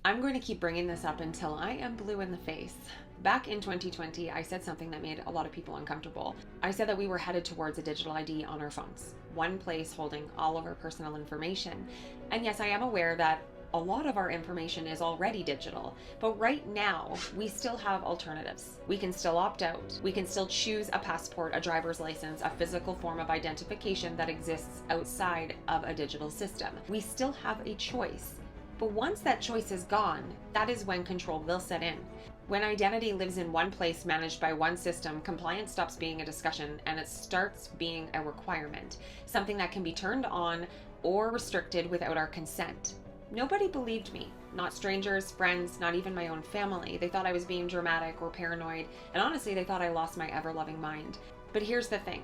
I'm going to keep bringing this up until I am blue in the face. Back in 2020, I said something that made a lot of people uncomfortable. I said that we were headed towards a digital ID on our phones, one place holding all of our personal information. And yes, I am aware that a lot of our information is already digital, but right now we still have alternatives. We can still opt out. We can still choose a passport, a driver's license, a physical form of identification that exists outside of a digital system. We still have a choice. But once that choice is gone, that is when control will set in. When identity lives in one place managed by one system, compliance stops being a discussion and it starts being a requirement, something that can be turned on or restricted without our consent. Nobody believed me. Not strangers, friends, not even my own family. They thought I was being dramatic or paranoid, and honestly, they thought I lost my ever-loving mind. But here's the thing.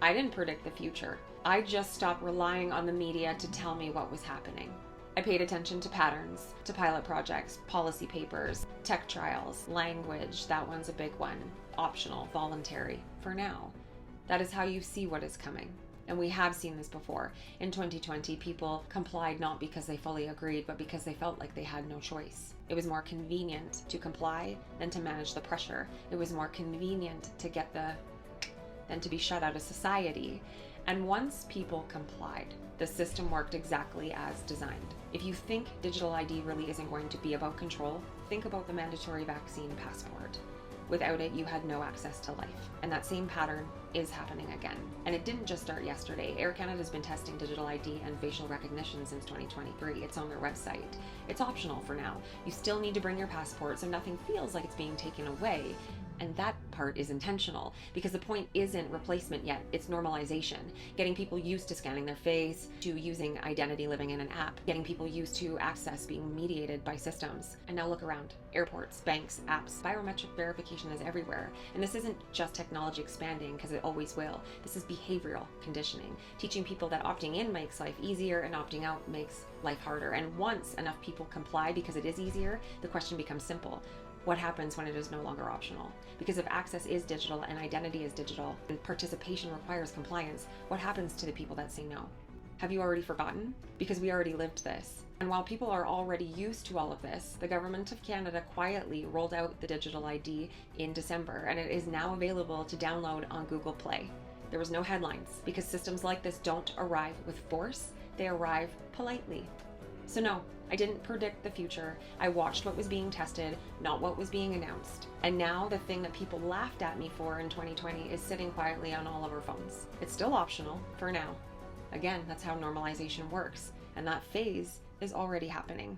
I didn't predict the future. I just stopped relying on the media to tell me what was happening. I paid attention to patterns, to pilot projects, policy papers, tech trials, language, that one's a big one, optional, voluntary, for now. That is how you see what is coming. And we have seen this before. In 2020, people complied not because they fully agreed, but because they felt like they had no choice. It was more convenient to comply than to manage the pressure. It was more convenient to get than to be shut out of society. And once people complied, the system worked exactly as designed. If you think digital ID really isn't going to be about control, think about the mandatory vaccine passport. Without it, you had no access to life. And that same pattern is happening again. And it didn't just start yesterday. Air Canada has been testing digital ID and facial recognition since 2023. It's on their website. It's optional for now. You still need to bring your passport so nothing feels like it's being taken away. And that part is intentional because the point isn't replacement yet, it's normalization. Getting people used to scanning their face, to using identity living in an app, getting people used to access being mediated by systems. And now look around. Airports, banks, apps, biometric verification is everywhere. And this isn't just technology expanding because it always will. This is behavioral conditioning, teaching people that opting in makes life easier and opting out makes life harder. And once enough people comply because it is easier, the question becomes simple. What happens when it is no longer optional? Because if access is digital and identity is digital and participation requires compliance, what happens to the people that say no? Have you already forgotten? Because we already lived this. And while people are already used to all of this, the Government of Canada quietly rolled out the digital ID in December, and it is now available to download on Google Play. There was no headlines because systems like this don't arrive with force, they arrive politely. So no, I didn't predict the future. I watched what was being tested, not what was being announced. And now the thing that people laughed at me for in 2020 is sitting quietly on all of our phones. It's still optional for now. Again, that's how normalization works. And that phase is already happening.